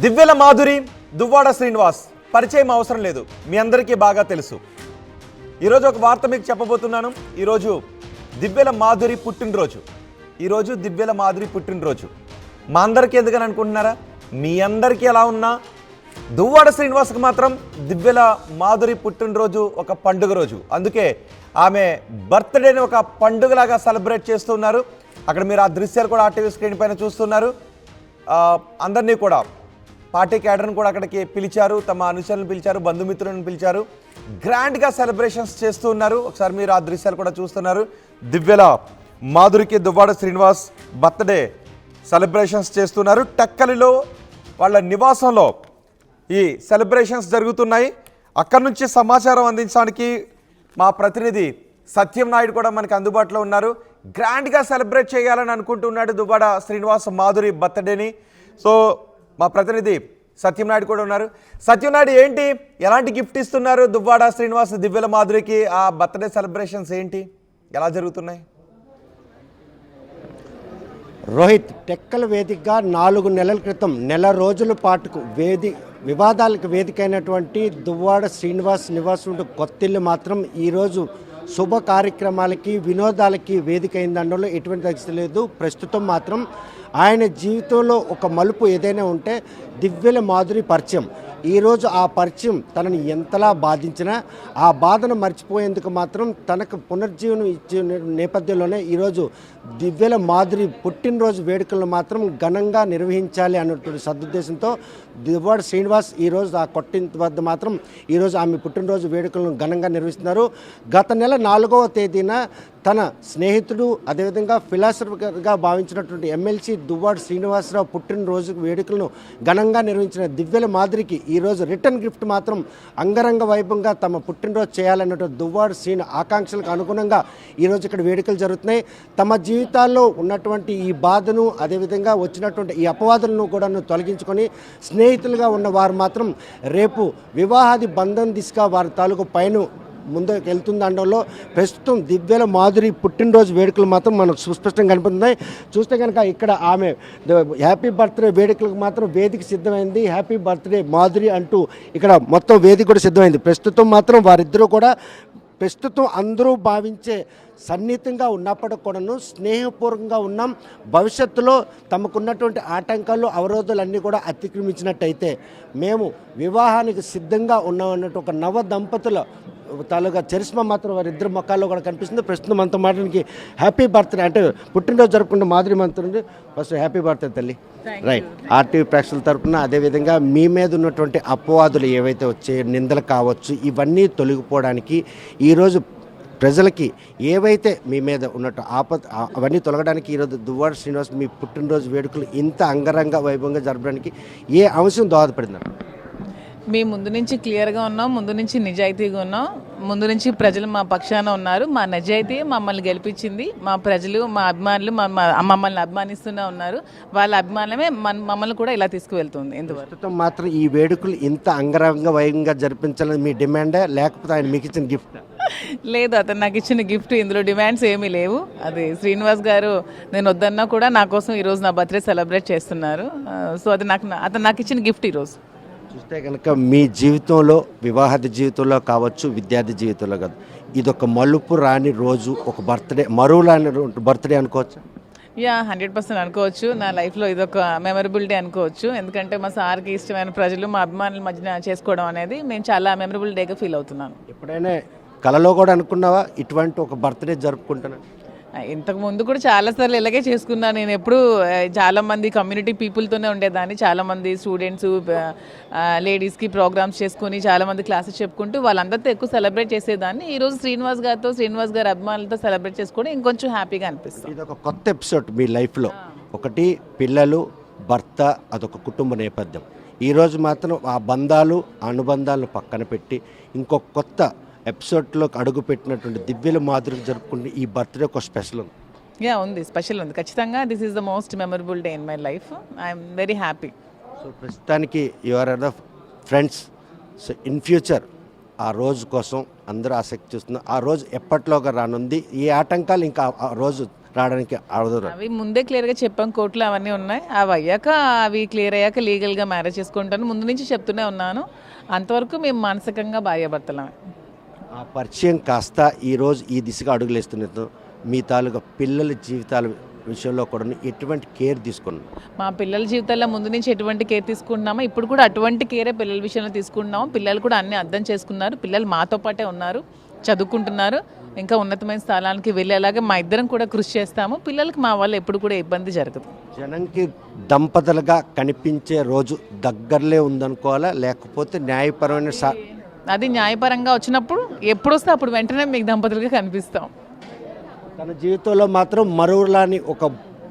దివ్యల మాధురి, దువ్వాడ శ్రీనివాస్ పరిచయం అవసరం లేదు, మీ అందరికీ బాగా తెలుసు. ఈరోజు ఒక వార్త మీకు చెప్పబోతున్నాను. ఈరోజు దివ్యల మాధురి పుట్టినరోజు. ఈరోజు దివ్యల మాధురి పుట్టినరోజు. మా అందరికీ ఎందుకని అనుకుంటున్నారా? మీ అందరికీ ఎలా ఉన్నా దువ్వాడ శ్రీనివాస్కి మాత్రం దివ్యల మాధురి పుట్టినరోజు ఒక పండుగ రోజు. అందుకే ఆమె బర్త్డేని ఒక పండుగలాగా సెలబ్రేట్ చేస్తున్నారు. అక్కడ మీరు ఆ దృశ్యాలు కూడా ఆర్టీవీ స్క్రీన్ పైన చూస్తున్నారు. అందరినీ కూడా పార్టీ క్యాడర్ని కూడా అక్కడికి పిలిచారు, తమ అనుచరులను పిలిచారు, బంధుమిత్రులను పిలిచారు. గ్రాండ్గా సెలబ్రేషన్స్ చేస్తూ ఉన్నారు. ఒకసారి మీరు ఆ దృశ్యాలు కూడా చూస్తున్నారు. దివ్యల మాధురికి దువ్వాడ శ్రీనివాస్ బర్త్డే సెలబ్రేషన్స్ చేస్తున్నారు. టెక్కలిలో వాళ్ళ నివాసంలో ఈ సెలబ్రేషన్స్ జరుగుతున్నాయి. అక్కడి నుంచి సమాచారం అందించడానికి మా ప్రతినిధి సత్యం నాయుడు కూడా మనకి అందుబాటులో ఉన్నారు. గ్రాండ్గా సెలబ్రేట్ చేయాలని అనుకుంటున్నాడు దువ్వాడ శ్రీనివాస్ మాధురి బర్త్డేని. సో మా ప్రతినిధి సత్యం నాయుడు కూడా ఉన్నారు. సత్యం నాయుడు, ఏంటి, ఎలాంటి గిఫ్ట్ ఇస్తున్నారు దువ్వాడ శ్రీనివాస్ దివ్యల మాధురికి? ఆ బర్త్డే సెలబ్రేషన్స్ ఏంటి, ఎలా జరుగుతున్నాయి? రోహిత్, టెక్కల వేదికగా 4 నెలల క్రితం నెల రోజుల పాటుకు వివాదాలకు వేదికైనటువంటి దువ్వాడ శ్రీనివాస్ నివాసం కొత్తిల్లు మాత్రం ఈరోజు శుభ కార్యక్రమాలకి వినోదాలకి వేదిక అయిందనడంలో ఎటువంటి తగ్గితే లేదు. ప్రస్తుతం మాత్రం ఆయన జీవితంలో ఒక మలుపు ఏదైనా ఉంటే దివ్యల మాధురి పరిచయం. ఈరోజు ఆ పరిచయం తనని ఎంతలా బాధించినా ఆ బాధను మర్చిపోయేందుకు మాత్రం తనకు పునర్జీవనం ఇచ్చే నేపథ్యంలోనే ఈరోజు దివ్యల మాధురి పుట్టినరోజు వేడుకలను మాత్రం ఘనంగా నిర్వహించాలి అన్నటువంటి సదుద్దేశంతో దువ్వాడ శ్రీనివాస్ ఈరోజు ఆ కొట్టింత వద్ద మాత్రం ఈరోజు ఆమె పుట్టినరోజు వేడుకలను ఘనంగా నిర్వహిస్తున్నారు. గత నెల 4వ తేదీన తన స్నేహితుడు, అదేవిధంగా ఫిలాసఫర్గా భావించినటువంటి ఎమ్మెల్సీ దువ్వాడ శ్రీనివాసరావు పుట్టినరోజు వేడుకలను ఘనంగా నిర్వహించిన దివ్యల మాధురికి ఈరోజు రిటర్న్ గిఫ్ట్ మాత్రం అంగరంగ వైభవంగా తమ పుట్టినరోజు చేయాలన్నటువంటి దువ్వాడ శ్రీని ఆకాంక్షలకు అనుగుణంగా ఈరోజు ఇక్కడ వేడుకలు జరుగుతున్నాయి. తమ జీవితాల్లో ఉన్నటువంటి ఈ బాధను, అదేవిధంగా వచ్చినటువంటి ఈ అపవాదులను కూడా తొలగించుకొని స్నేహితులుగా ఉన్న వారు మాత్రం రేపు వివాహాది బంధం దిశగా వారి తాలూకు పైన ముందుకు వెళ్తుందనడంలో ప్రస్తుతం దివ్యల మాధురి పుట్టినరోజు వేడుకలు మాత్రం మనకు సుస్పష్టంగా కనిపిస్తున్నాయి. చూస్తే కనుక ఇక్కడ ఆమె హ్యాపీ బర్త్డే వేడుకలకు మాత్రం వేదిక సిద్ధమైంది. హ్యాపీ బర్త్డే మాధురి అంటూ ఇక్కడ మొత్తం వేదిక కూడా సిద్ధమైంది. ప్రస్తుతం మాత్రం వారిద్దరూ కూడా ప్రస్తుతం అందరూ భావించే సన్నిహితంగా ఉన్నప్పటికి కూడాను స్నేహపూర్వకంగా ఉన్నాం. భవిష్యత్తులో తమకున్నటువంటి ఆటంకాలు, అవరోధాలన్నీ కూడా అతిక్రమించినట్టయితే మేము వివాహానికి సిద్ధంగా ఉన్నామన్నట్టు ఒక నవ దంపతుల తాలూకా చరిష్మా మాత్రం వారిద్దరు మొక్కల్లో కూడా కనిపిస్తుంది. ప్రస్తుతం మనతో మాట్లాడానికి హ్యాపీ బర్త్డే అంటే పుట్టినరోజు జరుపుకుంటే మాధురి మంత్రుండి ఫస్ట్ హ్యాపీ బర్త్డే తల్లి. రైట్, ఆర్టీవీ ప్రేక్షకుల తరపున అదేవిధంగా మీ మీద ఉన్నటువంటి అపవాదులు ఏవైతే వచ్చే నిందలు కావచ్చు, ఇవన్నీ తొలగిపోవడానికి ఈరోజు ప్రజలకి ఏవైతే మీ మీద ఉన్నట్టు అవన్నీ తొలగడానికి ఈరోజు దువ్వాడ శ్రీనివాస్ మీ పుట్టినరోజు వేడుకలు ఇంత అంగరంగ వైభవంగా జరపడానికి ఏ అంశం దోహదపడింది? మేము ముందు నుంచి క్లియర్గా ఉన్నాం, ముందు నుంచి నిజాయితీగా ఉన్నాం, ముందు నుంచి ప్రజలు మా పక్షాన ఉన్నారు. మా నిజాయితీ మమ్మల్ని గెలిపించింది. మా ప్రజలు, మా అభిమానులు మమ్మల్ని అభిమానిస్తూనే ఉన్నారు. వాళ్ళ అభిమానమే మమ్మల్ని కూడా ఇలా తీసుకువెళ్తుంది. ఎందువల్ల మాత్రం ఈ వేడుకలు ఇంత అంగరంగ వైభవంగా జరిపించాలని మీ డిమాండే, లేకపోతే ఆయన మీకు ఇచ్చిన గిఫ్ట్? లేదు, అతను నాకు ఇచ్చిన గిఫ్ట్. ఇందులో డిమాండ్స్ ఏమీ లేవు. అది శ్రీనివాస్ గారు నేను వద్దన్నా కూడా నా కోసం ఈరోజు నా బర్త్డే సెలబ్రేట్ చేస్తున్నారు. సో అది అతను నాకు ఇచ్చిన గిఫ్ట్ ఈరోజు. చూస్తే కనుక మీ జీవితంలో, వివాహ జీవితంలో కావచ్చు, విద్యార్థి జీవితంలో కాదు, ఇదొక మలుపు రాని రోజు, ఒక బర్త్డే, మరువులాని బర్త్డే అనుకోవచ్చు. 100% అనుకోవచ్చు. నా లైఫ్లో ఇదొక మెమరబుల్ డే అనుకోవచ్చు. ఎందుకంటే మా సార్కి ఇష్టమైన ప్రజలు, మా అభిమానుల మధ్యన చేసుకోవడం అనేది నేను చాలా మెమరబుల్ డేగా ఫీల్ అవుతున్నాను. ఎప్పుడైనా కలలో కూడా అనుకున్నావా ఇటువంటి ఒక బర్త్డే జరుపుకుంటున్నా? ఇంతకు ముందు కూడా చాలాసార్లు ఇలాగే చేసుకున్నాను. నేను ఎప్పుడు చాలామంది కమ్యూనిటీ పీపుల్తోనే ఉండేదాన్ని. చాలామంది స్టూడెంట్స్, లేడీస్కి ప్రోగ్రామ్స్ చేసుకుని చాలామంది క్లాసెస్ చెప్పుకుంటూ వాళ్ళందరితో ఎక్కువ సెలబ్రేట్ చేసేదాన్ని. ఈరోజు శ్రీనివాస్ గారి అభిమానులతో సెలబ్రేట్ చేసుకోవడం ఇంకొంచెం హ్యాపీగా అనిపిస్తుంది. ఇది ఒక కొత్త ఎపిసోడ్ మీ లైఫ్లో. ఒకటి పిల్లలు, భర్త, అదొక కుటుంబ నేపథ్యం. ఈరోజు మాత్రం ఆ బంధాలు, అనుబంధాలను పక్కన పెట్టి ఇంకొక కొత్త ఎపిసోడ్లోకి అడుగు పెట్టినటువంటి దివ్యల మాధురికి జరుపుకుంటే ఈ బర్త్డే ఒక స్పెషల్ ఉంది. ఉంది, స్పెషల్ ఉంది ఖచ్చితంగా. This is the most memorable day in my life. I'm very happy. So ప్రస్తుతానికి your are the friends. So in future ఆ రోజు కోసం అందరూ ఆసక్తి చూస్తున్నారు. ఆ రోజు ఎప్పట్లోగా రానుంది, ఏ ఆటంకాలు ఇంకా ఆ రోజు రావడానికి అవదు. అవి ముందే క్లియర్గా చెప్పాం, కోర్టులో అవన్నీ ఉన్నాయి. అవి అయ్యాక, అవి క్లియర్ అయ్యాక లీగల్గా మ్యారేజ్ చేసుకుంటాను ముందు నుంచి చెప్తూనే ఉన్నాను. అంతవరకు మేము మానసికంగా భార్యాభర్తలమే. ఆ పరిచయం కాస్త ఈరోజు ఈ దిశగా అడుగులేస్తున్నట్టు మీ తాలూకా పిల్లల జీవితాల విషయంలో కూడా ఎటువంటి కేర్ తీసుకున్నాం? మా పిల్లల జీవితాల్లో ముందు నుంచి ఎటువంటి కేర్ తీసుకుంటున్నామో ఇప్పుడు కూడా అటువంటి కేరే పిల్లల విషయంలో తీసుకుంటున్నాము. పిల్లలు కూడా అన్ని అర్థం చేసుకున్నారు. పిల్లలు మాతో పాటే ఉన్నారు, చదువుకుంటున్నారు. ఇంకా ఉన్నతమైన స్థానానికి వెళ్ళేలాగా మా ఇద్దరం కూడా కృషి చేస్తాము. పిల్లలకి మా వల్ల ఎప్పుడు కూడా ఇబ్బంది జరగదు. జనంకి దంపతులుగా కనిపించే రోజు దగ్గరలే ఉందనుకోవాలా, లేకపోతే న్యాయపరమైన అది న్యాయపరంగా వచ్చినప్పుడు ఎప్పుడు వస్తే అప్పుడు వెంటనే మీకు దంపతులుగా కనిపిస్తాం. తన జీవితంలో మాత్రం మరువులాని ఒక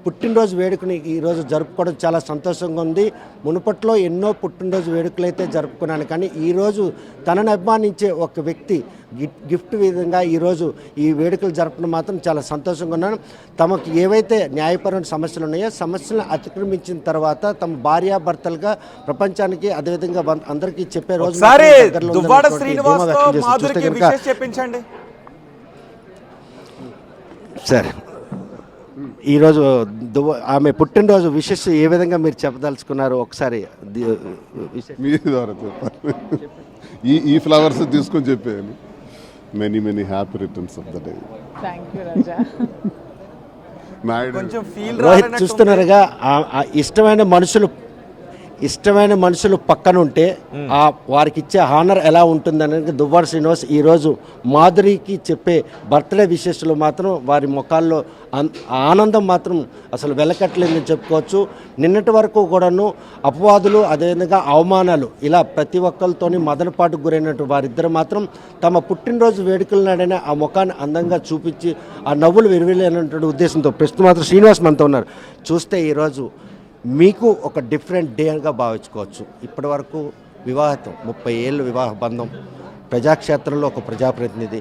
పుట్టినరోజు వేడుకని ఈరోజు జరుపుకోవడం చాలా సంతోషంగా ఉంది. మునుపట్లో ఎన్నో పుట్టినరోజు వేడుకలు అయితే జరుపుకున్నాను, కానీ ఈరోజు తనను అభిమానించే ఒక వ్యక్తి గిఫ్ట్ విధంగా ఈరోజు ఈ వేడుకలు జరపడం మాత్రం చాలా సంతోషంగా ఉన్నాను. తమకు ఏవైతే న్యాయపరమైన సమస్యలు ఉన్నాయో సమస్యలను అతిక్రమించిన తర్వాత తమ భార్యాభర్తలుగా ప్రపంచానికి అదేవిధంగా అందరికీ చెప్పే రోజు సార్. ఈరోజు ఆమె పుట్టినరోజు విషెస్ ఏ విధంగా మీరు చెప్పదలుచుకున్నారు ఒకసారి మీ ద్వారా చెప్పాలి. ఈ ఫ్లవర్స్ తీసుకొని చెప్పేయాలి. Many many happy returns of the day. Rohit చూస్తున్నారుగా, ఇష్టమైన మనుషులు పక్కన ఉంటే వారికి ఇచ్చే హానర్ ఎలా ఉంటుందని దువ్వాడ శ్రీనివాస్ ఈరోజు మాధురికి చెప్పే బర్త్డే విశేషాలు మాత్రం వారి ముఖాల్లో ఆనందం మాత్రం అసలు వెలకట్లేదని చెప్పుకోవచ్చు. నిన్నటి వరకు కూడాను అపవాదులు అదేవిధంగా అవమానాలు ఇలా ప్రతి ఒక్కరితోని మదనపాటుకు గురైనట్టు వారిద్దరు మాత్రం తమ పుట్టినరోజు వేడుకల నాడైనా ఆ ముఖాన్ని అందంగా చూపించి ఆ నవ్వులు విరివిలేనటువంటి ఉద్దేశంతో ప్రస్తుతం మాత్రం శ్రీనివాస్ మనతో ఉన్నారు. చూస్తే ఈరోజు మీకు ఒక డిఫరెంట్ డేగా భావించుకోవచ్చు. ఇప్పటి వరకు వివాహం 30 ఏళ్ళు వివాహ బంధం, ప్రజాక్షేత్రంలో ఒక ప్రజాప్రతినిధి,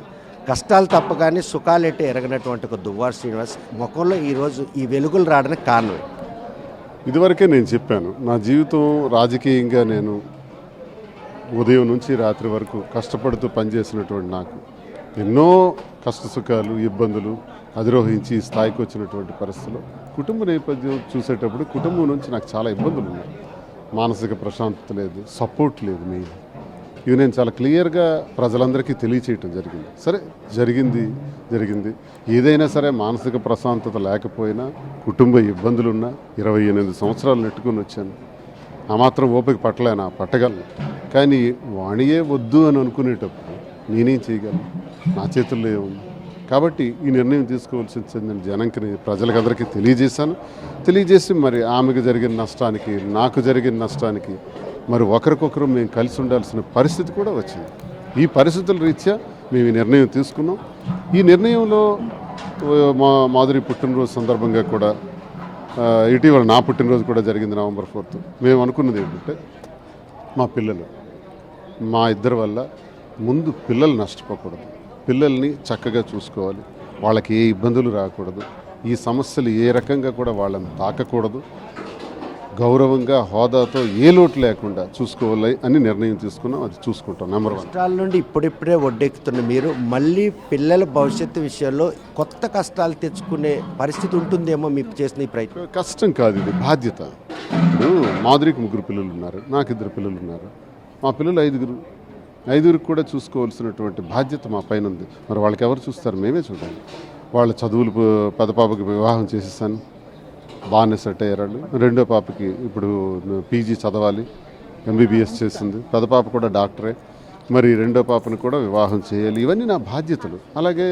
కష్టాలు తప్ప కానీ సుఖాలేటే ఎరగనటువంటి ఒక దువ్వాడ శ్రీనివాస్ ముఖంలో ఈరోజు ఈ వెలుగులు రావడానికి కారణం. ఇదివరకే నేను చెప్పాను, నా జీవితం రాజకీయంగా నేను ఉదయం నుంచి రాత్రి వరకు కష్టపడుతూ పనిచేసినటువంటి నాకు ఎన్నో కష్ట సుఖాలు ఇబ్బందులు అధిరోహించి ఈ స్థాయికి వచ్చినటువంటి పరిస్థితుల్లో కుటుంబ నేపథ్యం చూసేటప్పుడు కుటుంబం నుంచి నాకు చాలా ఇబ్బందులు ఉన్నాయి. మానసిక ప్రశాంతత లేదు, సపోర్ట్ లేదు. మెయిన్ ఇవి నేను చాలా క్లియర్గా ప్రజలందరికీ తెలియచేయటం జరిగింది. సరే, జరిగింది ఏదైనా సరే మానసిక ప్రశాంతత లేకపోయినా కుటుంబ ఇబ్బందులున్నా 28 సంవత్సరాలు నెట్టుకుని వచ్చాను. ఆ మాత్రం ఓపిక పట్టగలను. కానీ వాణియే వద్దు అని అనుకునేటప్పుడు నేనేం చేయగలను? నా చేతుల్లో ఏముంది? కాబట్టి ఈ నిర్ణయం తీసుకోవాల్సింది జనంకి, ప్రజలకందరికీ తెలియజేసి మరి ఆమెకు జరిగిన నష్టానికి, నాకు జరిగిన నష్టానికి మరి ఒకరికొకరు మేము కలిసి ఉండాల్సిన పరిస్థితి కూడా వచ్చింది. ఈ పరిస్థితుల రీత్యా మేము ఈ నిర్ణయం తీసుకున్నాం. ఈ నిర్ణయంలో మాధురి పుట్టినరోజు సందర్భంగా కూడా ఇటీవల నా పుట్టినరోజు కూడా జరిగింది November 4th. మేము అనుకున్నది ఏంటంటే మా ఇద్దరి వల్ల ముందు పిల్లలు నష్టపోకూడదు, పిల్లల్ని చక్కగా చూసుకోవాలి, వాళ్ళకి ఏ ఇబ్బందులు రాకూడదు, ఈ సమస్యలు ఏ రకంగా కూడా వాళ్ళని తాకకూడదు, గౌరవంగా హోదాతో ఏ లోటు లేకుండా చూసుకోవాలి అని నిర్ణయం తీసుకున్నాం. అది చూసుకుంటాం. నెంబర్ 1. కష్టాల నుండి ఇప్పుడిప్పుడే ఒడ్డెక్కుతున్న మీరు మళ్ళీ పిల్లల భవిష్యత్తు విషయంలో కొత్త కష్టాలు తెచ్చుకునే పరిస్థితి ఉంటుందేమో మీకు చేసిన ఈ ప్రయత్నం? కష్టం కాదు, ఇది బాధ్యత. ఇప్పుడు మాధురికి 3 పిల్లలు ఉన్నారు, నాకు 2 పిల్లలు ఉన్నారు, మా పిల్లలు 5గురికి కూడా చూసుకోవాల్సినటువంటి బాధ్యత మా పైన ఉంది. మరి వాళ్ళకి ఎవరు చూస్తారు? మేమే చూడాలి. వాళ్ళ చదువులు పెద్ద పాపకి వివాహం చేసేసాను, బాగానే సెట్ అయ్యారు. రెండో పాపకి ఇప్పుడు పీజీ చదవాలి, MBBS చేసింది. పెద్ద పాప కూడా డాక్టరే. మరి రెండో పాపను కూడా వివాహం చేయాలి. ఇవన్నీ నా బాధ్యతలు. అలాగే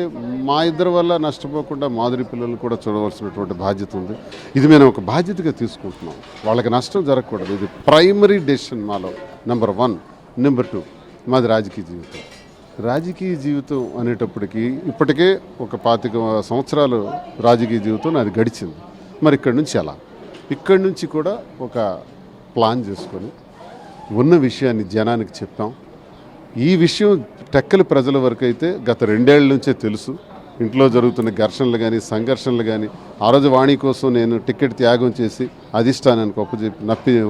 మా ఇద్దరి వల్ల నష్టపోకుండా మాధురి పిల్లలు కూడా చూడవలసినటువంటి బాధ్యత ఉంది. ఇది మేము ఒక బాధ్యతగా తీసుకుంటున్నాం. వాళ్ళకి నష్టం జరగకూడదు. ఇది ప్రైమరీ డెసిషన్ మాలో. నెంబర్ 1. నెంబర్ 2, మాది రాజకీయ జీవితం అనేటప్పటికీ ఇప్పటికే ఒక 25 సంవత్సరాలు రాజకీయ జీవితం అది గడిచింది. మరి ఇక్కడి నుంచి కూడా ఒక ప్లాన్ చేసుకొని ఉన్న విషయాన్ని జనానికి చెప్పాం. ఈ విషయం టెక్కలి ప్రజల వరకు అయితే గత 2 ఏళ్ల నుంచే తెలుసు. ఇంట్లో జరుగుతున్న ఘర్షణలు కానీ సంఘర్షణలు కానీ ఆ రోజు వాణి కోసం నేను టికెట్ త్యాగం చేసి అధిష్టానానికి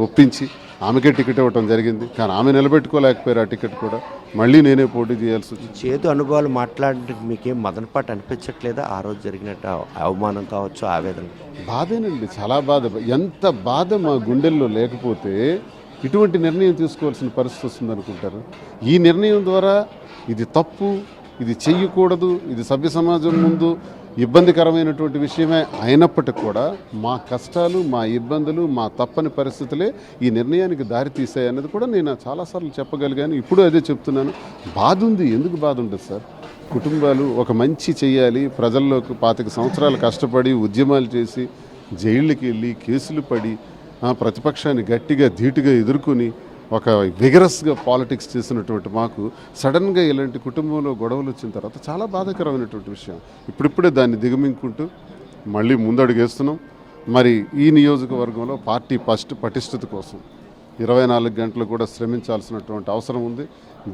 ఒప్పించి ఆమెకే టికెట్ ఇవ్వటం జరిగింది. కానీ ఆమె నిలబెట్టుకోలేకపోయారు ఆ టికెట్ కూడా. మళ్ళీ నేనే పోటీ చేయాల్సి వచ్చింది. చేదు అనుభవాలు మాట్లాడడానికి మీకేం మదనపాటు అనిపించట్లేదా? ఆ రోజు జరిగినట్టు అవమానం కావచ్చు, ఆవేదన. బాధేనండి, చాలా బాధ. ఎంత బాధ మా గుండెల్లో లేకపోతే ఇటువంటి నిర్ణయం తీసుకోవాల్సిన పరిస్థితి వస్తుంది అనుకుంటారు. ఈ నిర్ణయం ద్వారా ఇది తప్పు, ఇది చెయ్యకూడదు, ఇది సభ్య సమాజం ముందు ఇబ్బందికరమైనటువంటి విషయమే అయినప్పటికీ కూడా మా కష్టాలు, మా ఇబ్బందులు, మా తప్పని పరిస్థితులే ఈ నిర్ణయానికి దారి తీసాయన్నది కూడా నేను చాలాసార్లు చెప్పగలిగాను. ఇప్పుడు అదే చెప్తున్నాను. బాధ ఉంది. ఎందుకు బాధ ఉండదు సార్? కుటుంబాలు ఒక మంచి చెయ్యాలి, ప్రజల్లోకి 25 సంవత్సరాలు కష్టపడి ఉద్యమాలు చేసి జైళ్ళకి వెళ్ళి కేసులు పడి ప్రతిపక్షాన్ని గట్టిగా ధీటుగా ఎదుర్కొని ఒక విగరస్గా పాలిటిక్స్ చేసినటువంటి మాకు సడన్గా ఇలాంటి కుటుంబంలో గొడవలు వచ్చిన తర్వాత చాలా బాధాకరమైనటువంటి విషయం. ఇప్పుడిప్పుడే దాన్ని దిగమింగుకుంటూ మళ్ళీ ముందడుగేస్తున్నాం. మరి ఈ నియోజకవర్గంలో పార్టీ పటిష్టత కోసం 24 గంటలు కూడా శ్రమించాల్సినటువంటి అవసరం ఉంది.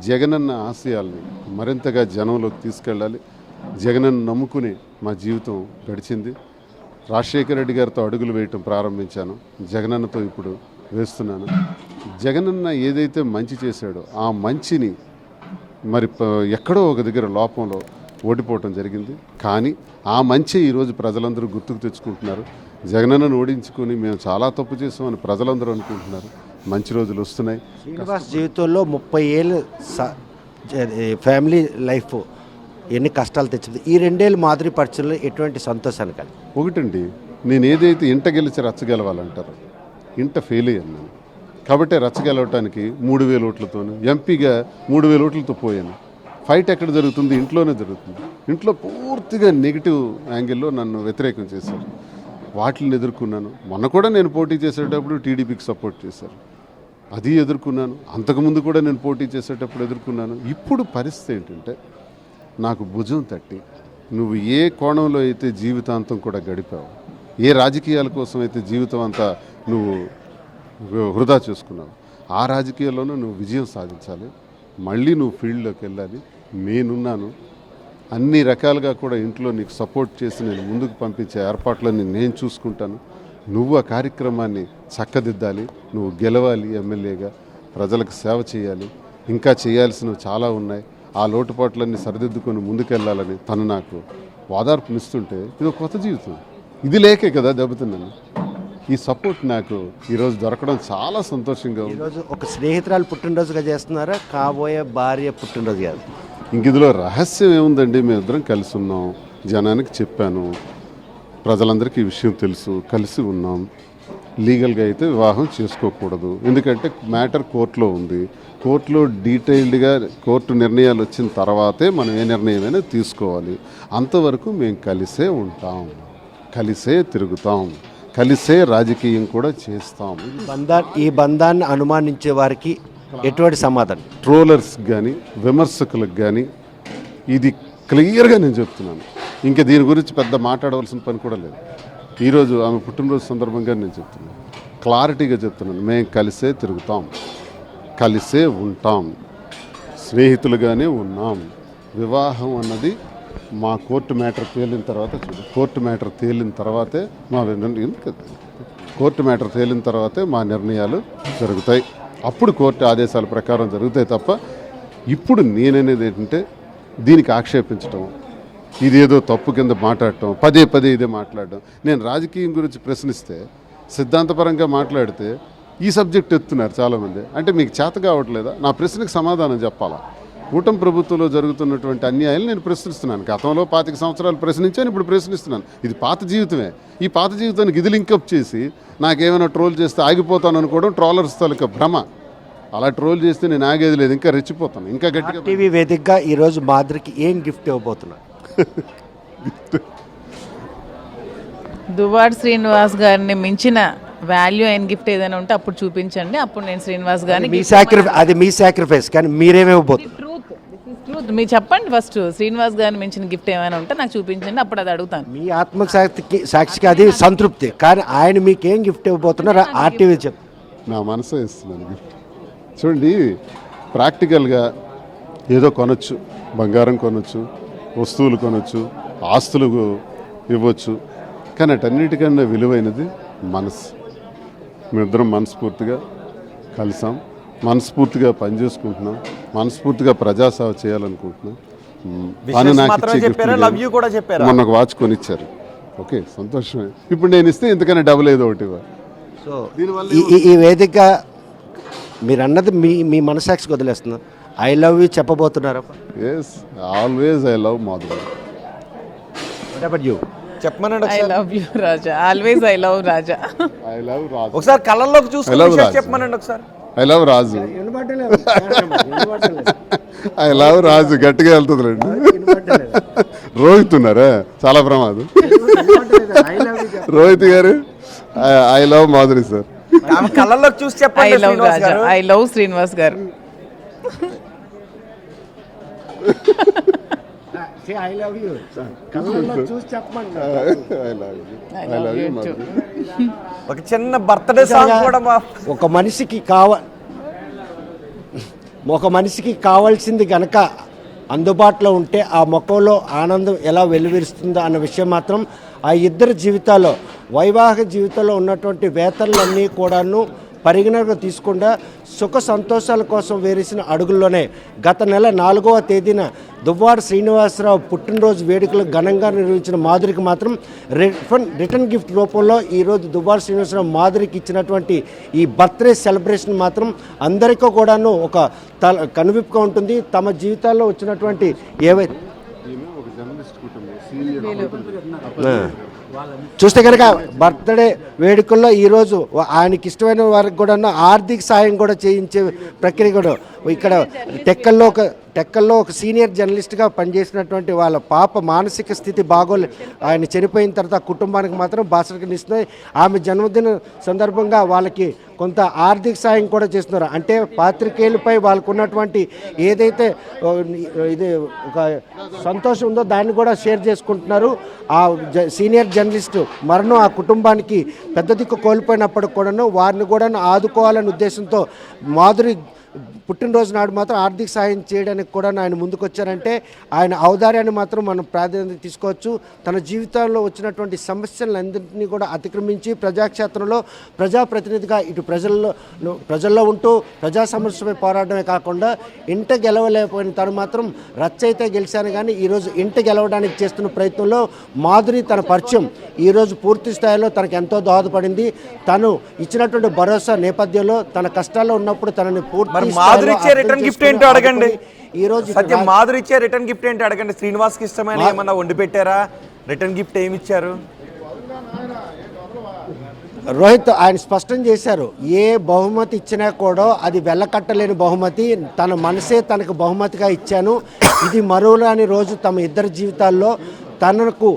జగనన్న ఆశయాల్ని మరింతగా జనంలోకి తీసుకెళ్ళాలి. జగనన్న నమ్ముకుని మా జీవితం గడిచింది. రాజశేఖర రెడ్డి గారితో అడుగులు వేయటం ప్రారంభించాను, జగనన్నతో ఇప్పుడు వేస్తున్నాను. జగనన్న ఏదైతే మంచి చేశాడో ఆ మంచిని మరి ఎక్కడో ఒక దగ్గర లోపంలో ఓడిపోవటం జరిగింది. కానీ ఆ మంచి ఈరోజు ప్రజలందరూ గుర్తుకు తెచ్చుకుంటున్నారు. జగనన్నను ఓడించుకొని మేము చాలా తప్పు చేసామని ప్రజలందరూ అనుకుంటున్నారు. మంచి రోజులు వస్తున్నాయి. శ్రీనివాస్ జీవితంలో 30 ఏళ్ళు ఫ్యామిలీ లైఫ్ ఎన్ని కష్టాలు తెచ్చింది. ఈ 2 ఏళ్ళు మాదిరి పరిచయంలో ఎటువంటి సంతోషాన్ని కలిగి? ఒకటండి, నేను ఏదైతే ఇంట గెలిచి రచ్చగెలవాలంటారు, ఇంట ఫెయిల్ అయ్యాను నేను. కాబట్టి రచ్చగెలవటానికి 3000 ఓట్లతోను ఎంపీగా 3000 ఓట్లతో పోయాను. ఫైట్ ఎక్కడ జరుగుతుంది? ఇంట్లోనే జరుగుతుంది. ఇంట్లో పూర్తిగా నెగిటివ్ యాంగిల్లో నన్ను వ్యతిరేకం చేశారు. వాటిని ఎదుర్కొన్నాను. మొన్న కూడా నేను పోటీ చేసేటప్పుడు టీడీపీకి సపోర్ట్ చేశారు, అది ఎదుర్కొన్నాను. అంతకుముందు కూడా నేను పోటీ చేసేటప్పుడు ఎదుర్కొన్నాను. ఇప్పుడు పరిస్థితి ఏంటంటే నాకు భుజం తట్టి నువ్వు ఏ కోణంలో అయితే జీవితాంతం కూడా గడిపావు, ఏ రాజకీయాల కోసం అయితే జీవితం అంతా నువ్వు వృధా చేసుకున్నావు, ఆ రాజకీయాల్లోనూ నువ్వు విజయం సాధించాలి. మళ్ళీ నువ్వు ఫీల్డ్లోకి వెళ్ళాలి. నేనున్నాను. అన్ని రకాలుగా కూడా ఇంట్లో నీకు సపోర్ట్ చేసి నేను ముందుకు పంపించే ఏర్పాట్లన్నీ నేను చూసుకుంటాను. నువ్వు ఆ కార్యక్రమాన్ని చక్కదిద్దాలి. నువ్వు గెలవాలి, ఎమ్మెల్యేగా ప్రజలకు సేవ చేయాలి. ఇంకా చేయాల్సినవి చాలా ఉన్నాయి. ఆ లోటుపాట్లన్నీ సరిదిద్దుకొని ముందుకెళ్ళాలని తను నాకు వాదార్పునిస్తుంటే ఇది ఒక కొత్త జీవితం. ఇది లేకే కదా దెబ్బతున్నాను. ఈ సపోర్ట్ నాకు ఈరోజు దొరకడం చాలా సంతోషంగా ఉంది. ఈరోజు ఒక స్నేహితురాలు పుట్టినరోజుగా చేస్తున్నారా, కాబోయే భార్య పుట్టినరోజు కాదు? ఇంక ఇందులో రహస్యం ఏముందండి? మేమిద్దరం కలిసి ఉన్నాం, జనానికి చెప్పాను, ప్రజలందరికీ ఈ విషయం తెలుసు, కలిసి ఉన్నాం. లీగల్గా అయితే వివాహం చేసుకోకూడదు, ఎందుకంటే మ్యాటర్ కోర్టులో ఉంది. కోర్టులో డీటెయిల్డ్గా కోర్టు నిర్ణయాలు వచ్చిన తర్వాతే మనం ఏ నిర్ణయమైనా తీసుకోవాలి. అంతవరకు మేము కలిసే ఉంటాం, కలిసే తిరుగుతాం, కలిసే రాజకీయం కూడా చేస్తాం. ఈ బంధాన్ని అనుమానించే వారికి ఎటువంటి సమాధానం? ట్రోలర్స్ కానీ విమర్శకులకు కానీ ఇది క్లియర్గా నేను చెప్తున్నాను. ఇంకా దీని గురించి పెద్ద మాట్లాడవలసిన పని కూడా లేదు. ఈరోజు ఆమె పుట్టినరోజు సందర్భంగా నేను చెప్తున్నాను, క్లారిటీగా చెప్తున్నాను. మేము కలిసే తిరుగుతాం, కలిసే ఉంటాం, స్నేహితులుగానే ఉన్నాం. వివాహం అన్నది మా కోర్టు మ్యాటర్ తేలిన తర్వాత కోర్టు మ్యాటర్ తేలిన తర్వాతే మా నిర్ణయాలు జరుగుతాయి. అప్పుడు కోర్టు ఆదేశాల ప్రకారం జరుగుతాయి తప్ప ఇప్పుడు నేననేది ఏంటంటే దీనికి ఆక్షేపించడం, ఇదేదో తప్పు కింద మాట్లాడటం, పదే ఇదే మాట్లాడడం. నేను రాజకీయం గురించి ప్రశ్నిస్తే, సిద్ధాంతపరంగా మాట్లాడితే ఈ సబ్జెక్ట్ ఎత్తున్నారు చాలామంది. అంటే మీకు చేత కావట్లేదా? నా ప్రశ్నకు సమాధానం చెప్పాలా? కూటమి ప్రభుత్వంలో జరుగుతున్నటువంటి అన్యాయాలు నేను ప్రశ్నిస్తున్నాను. గతంలో 25 సంవత్సరాలు ప్రశ్నించాను, ఇప్పుడు ప్రశ్నిస్తున్నాను. ఇది పాత జీవితమే. ఈ పాత జీవితానికి ఇది లింకప్ చేసి నాకేమైనా ట్రోల్ చేస్తే ఆగిపోతాను అనుకోవడం ట్రోలర్స్ తాలూకా భ్రమ. అలా ట్రోల్ చేస్తే నేను ఆగేది లేదు, ఇంకా రెచ్చిపోతాను, ఇంకా గట్టిగా. టీవీ వేదికగా ఈరోజు మాదిరికి ఏం గిఫ్ట్ ఇవ్వబోతున్నా? దువ్వాడ శ్రీనివాస్ గారిని మించిన వాల్యూ అయిన గిఫ్ట్ ఏదైనా ఉంటే అప్పుడు చూపించండి. అప్పుడు నేను శ్రీనివాస్ గారిని అది మీ సాక్రిఫైస్, కానీ మీరేమివ్వబోతున్నారు? ట్రూత్ మీరు చెప్పండి. ఫస్ట్ శ్రీనివాస్ గారిని మించిన గిఫ్ట్ ఏమైనా ఉంటే నాకు చూపించండి, అప్పుడు అది అడుగుతాను. మీ సాక్షికి అది సంతృప్తి, కానీ ఆయన మీకేం గిఫ్ట్ ఇవ్వబోతున్నారు ఆర్టీవీ చెప్పు. నా మనసే ఇస్తున్నాను గిఫ్ట్. చూడండి, ప్రాక్టికల్గా ఏదో కొనొచ్చు, బంగారం కొనొచ్చు, వస్తువులు కొనొచ్చు, ఆస్తులు ఇవ్వచ్చు, కానీ అటన్నిటికన్నా విలువైనది మనసు. మేమిద్దరం మనస్ఫూర్తిగా కలిసాం, మనస్ఫూర్తిగా పనిచేసుకుంటున్నాం, మనస్ఫూర్తిగా ప్రజాసేవ చేయాలనుకుంటున్నాం. తను నాకు ఇచ్చే gift ని మొన్న ఒక వాచ్ కొనిచ్చారు. ఓకే, సంతోషమే. ఇప్పుడు నేను ఇస్తే ఇంతకన్నా డబుల్ ఏదో ఒకటి ఇవ్వాలి. సో ఈ వేదిక మీరు అన్నది మీ మనసాక్షికి వదిలేస్తున్నా. ఐ లవ్ యూ చెప్పబోతున్నారా? Yes, always I love Madhuri. You చెప్పమనండి I love you Raja, always I love Raja. I love Raju. ఒకసారి కళ్ళల్లోకి I love చూసుకుని రాజు. చెప్పమనండి ఒకసారి. I love Raju. I love Raju గట్టిగా వెళ్తుందిలేండి. రోహిత్ ఉన్నారా, చాలా ప్రమాదం. రోహిత్ గారు, ఐ లవ్ మాధురి సార్. ఆమె కళ్ళల్లోకి చూసి ఐ చెప్పండి లవ్ శ్రీనివాస్ రాజా, గారు. ఐ లవ్ శ్రీనివాస్ గారు. ఐ లవ్ యూ కళ్ళల్లో చూసి చెప్పండి. I love you. I I love love you you too. Madhuri. ఒక చిన్న బర్త్డే సాంగ్ కూడా ఒక మనిషికి కావాల్సింది గనక అందుబాటులో ఉంటే ఆ ముఖంలో ఆనందం ఎలా వెలువరిస్తుందో అన్న విషయం మాత్రం ఆ ఇద్దరి జీవితాల్లో, వైవాహిక జీవితంలో ఉన్నటువంటి వేతనలన్నీ కూడాను పరిగణనకు తీసుకుండా సుఖ సంతోషాల కోసం వేరేసిన అడుగుల్లోనే గత నెల 4వ తేదీన దువ్వాడ శ్రీనివాసరావు పుట్టినరోజు వేడుకలు ఘనంగా నిర్వహించిన మాధురికి మాత్రం రిటర్న్ గిఫ్ట్ రూపంలో ఈరోజు దువ్వాడ శ్రీనివాసరావు మాధురికి ఇచ్చినటువంటి ఈ బర్త్డే సెలబ్రేషన్ మాత్రం అందరికీ కూడాను ఒక కనువిప్పుగా ఉంటుంది. తమ జీవితాల్లో వచ్చినటువంటి ఏవైతే చూస్తే కనుక బర్త్డే వేడుకల్లో ఈరోజు ఆయనకి ఇష్టమైన వారికి కూడా ఆర్థిక సాయం కూడా చేయించే ప్రక్రియ కూడా ఇక్కడ టెక్కల్లో ఒక సీనియర్ జర్నలిస్ట్గా పనిచేసినటువంటి వాళ్ళ పాప మానసిక స్థితి బాగోలే, ఆయన చనిపోయిన తర్వాత కుటుంబానికి మాత్రం బాసటనిస్తున్నాయి. ఆమె జన్మదిన సందర్భంగా వాళ్ళకి కొంత ఆర్థిక సాయం కూడా చేస్తున్నారు. అంటే పాత్రికేయులపై వాళ్ళకు ఉన్నటువంటి ఏదైతే ఇది ఒక సంతోషం ఉందో దాన్ని కూడా షేర్ చేసుకుంటున్నారు. ఆ సీనియర్ జర్నలిస్టు మరణం ఆ కుటుంబానికి పెద్ద దిక్కు కోల్పోయినప్పటికి కూడాను వారిని కూడా ఆదుకోవాలనే ఉద్దేశంతో మాధురి పుట్టినరోజు నాడు మాత్రం ఆర్థిక సాయం చేయడానికి కూడా ఆయన ముందుకు వచ్చారంటే ఆయన ఔదార్యాన్ని మాత్రం మనం ప్రాధాన్యత తీసుకోవచ్చు. తన జీవితంలో సమస్యలన్నింటినీ కూడా అతిక్రమించి ప్రజాక్షేత్రంలో ప్రజాప్రతినిధిగా ఇటు ప్రజల్లో ఉంటూ ప్రజా సమస్యపై పోరాడమే కాకుండా ఇంట గెలవలేకపోయిన తను మాత్రం రచ్చయితే గెలిచాను కానీ ఈరోజు ఇంట గెలవడానికి చేస్తున్న ప్రయత్నంలో మాధురి తన పరిచయం ఈరోజు పూర్తి స్థాయిలో తనకు ఎంతో దోహదపడింది. తను ఇచ్చినటువంటి భరోసా నేపథ్యంలో తన కష్టాల్లో ఉన్నప్పుడు తనని పూర్తి మాధురి ఇచ్చే రిటర్న్ గిఫ్ట్ ఏంటో అడగండి. ఈ రోజు సత్యం మాధురి ఇచ్చే రిటర్న్ గిఫ్ట్ ఏంటో అడగండి. శ్రీనివాస్కి ఇష్టమైన ఏమన్నా వండి పెట్టారా? రిటర్న్ గిఫ్ట్ ఏమి ఇచ్చారు? రోహిత్ ఆయన స్పష్టం చేశారు, ఏ బహుమతి ఇచ్చినా కూడా అది వెళ్ళకట్టలేని బహుమతి, తన మనసే తనకు బహుమతిగా ఇచ్చాను. ఇది మరువలేని రోజు తమ ఇద్దరి జీవితాల్లో. తనకు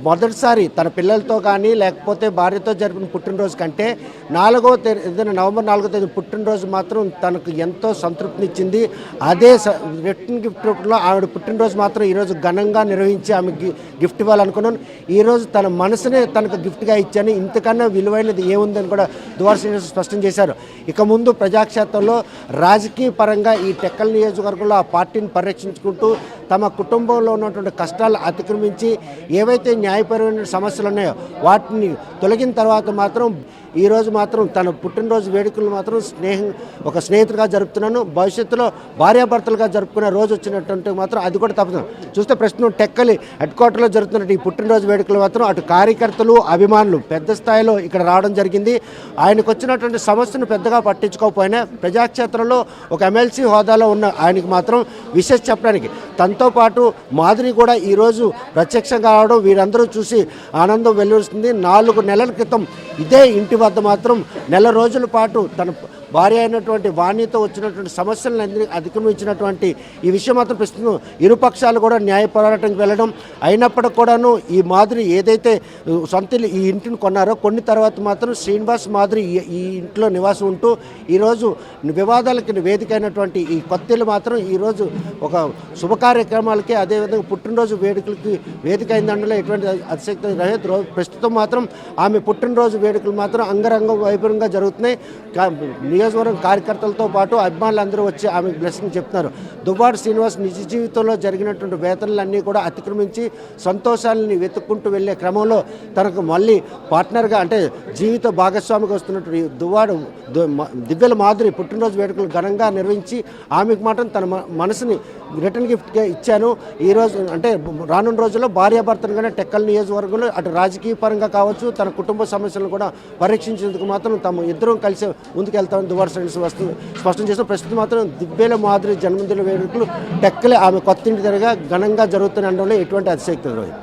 మొదటిసారి తన పిల్లలతో కానీ లేకపోతే భార్యతో జరిపిన పుట్టినరోజు కంటే నవంబర్ 4వ తేదీ పుట్టినరోజు మాత్రం తనకు ఎంతో సంతృప్తినిచ్చింది. అదే రిటర్న్ గిఫ్ట్లో ఆవిడ పుట్టినరోజు మాత్రం ఈరోజు ఘనంగా నిర్వహించి ఆమె గిఫ్ట్ ఇవ్వాలనుకున్నాను. ఈరోజు తన మనసునే తనకు గిఫ్ట్గా ఇచ్చాను, ఇంతకన్నా విలువైనది ఏముందని కూడా దువ్వాడ శ్రీనివాస్ స్పష్టం చేశారు. ఇక ముందు ప్రజాక్షేత్రంలో రాజకీయ పరంగా ఈ టెక్కల్ నియోజకవర్గంలో ఆ పార్టీని పరిరక్షించుకుంటూ తమ కుటుంబంలో ఉన్నటువంటి కష్టాలు అతిక్రమించి ఏవైతే న్యాయపరమైన సమస్యలు ఉన్నాయో వాటిని తొలగిన తర్వాత మాత్రం ఈరోజు మాత్రం తన పుట్టినరోజు వేడుకలు మాత్రం ఒక స్నేహితుడిగా జరుపుతున్నాను. భవిష్యత్తులో భార్యాభర్తలుగా జరుపుకునే రోజు వచ్చినట్టు మాత్రం అది కూడా తప్పదు. చూస్తే ప్రస్తుతం టెక్కలి హెడ్ క్వార్టర్లో జరుగుతున్న ఈ పుట్టినరోజు వేడుకలు మాత్రం అటు కార్యకర్తలు అభిమానులు పెద్ద స్థాయిలో ఇక్కడ రావడం జరిగింది. ఆయనకు వచ్చినటువంటి సమస్యను పెద్దగా పట్టించుకోకపోయినా ప్రజాక్షేత్రంలో ఒక ఎమ్మెల్సీ హోదాలో ఉన్న ఆయనకి మాత్రం విశేష చెప్పడానికి తనతో పాటు మాధురి కూడా ఈరోజు ప్రత్యక్షంగా రావడం వీరందరూ చూసి ఆనందం వెల్లువరుస్తుంది. 4 నెలల క్రితం ఇదే ఇంటి వద్ద మాత్రం నెల రోజుల పాటు తన భార్య అయినటువంటి వాణితో వచ్చినటువంటి సమస్యలను అధిగమించినటువంటి ఈ విషయం మాత్రం ప్రస్తుతం ఇరుపక్షాలు కూడా న్యాయ పోరాటానికి వెళ్ళడం అయినప్పటికి కూడాను ఈ మాధురి ఏదైతే సొంత ఈ ఇంటిని కొన్నారో కొన్ని తర్వాత మాత్రం శ్రీనివాస్ మాధురి ఈ ఇంట్లో నివాసం ఉంటూ ఈరోజు వివాదాలకి వేదిక అయినటువంటి ఈ కొత్తిల్లు మాత్రం ఈరోజు ఒక శుభకార్యక్రమాలకి అదేవిధంగా పుట్టినరోజు వేడుకలకి వేదిక అయిందందులో ఎటువంటి అతిశక్తి రహిత ప్రస్తుతం మాత్రం ఆమె పుట్టినరోజు వేడుకలు మాత్రం అంగరంగ వైభవంగా జరుగుతున్నాయి. నియోజకవర్గం కార్యకర్తలతో పాటు అభిమానులందరూ వచ్చి ఆమెకు బ్లెస్సింగ్ చెప్తున్నారు. దువ్వాడ శ్రీనివాస్ నిజ జీవితంలో జరిగినటువంటి వేతనలన్నీ కూడా అతిక్రమించి సంతోషాలని వెతుక్కుంటూ వెళ్ళే క్రమంలో తనకు మళ్ళీ పార్ట్నర్గా అంటే జీవిత భాగస్వామిగా వస్తున్నటువంటి దివ్యల మాధురి పుట్టినరోజు వేడుకలు ఘనంగా నిర్వహించి ఆమెకు మాత్రం తన మనసుని రిటర్న్ గిఫ్ట్గా ఇచ్చాను. ఈరోజు అంటే రానున్న రోజుల్లో భార్యాభర్తలుగానే టెక్కల్ నియోజకవర్గంలో అటు రాజకీయ పరంగా కావచ్చు తన కుటుంబ సమస్యలను కూడా పరీక్షించేందుకు మాత్రం తమ ఇద్దరం కలిసి ముందుకెళ్తామని దువ్వాడ శ్రీనివాస్ స్పష్టం చేస్తూ ప్రస్తుతం మాత్రం దివ్యల మాధురి జన్మదిన వేడుకలు టెక్కలే ఆమె కొత్తింటి దగ్గర ఘనంగా జరుగుతున్న అనడంలో ఎటువంటి అతిశక్తి లేదు.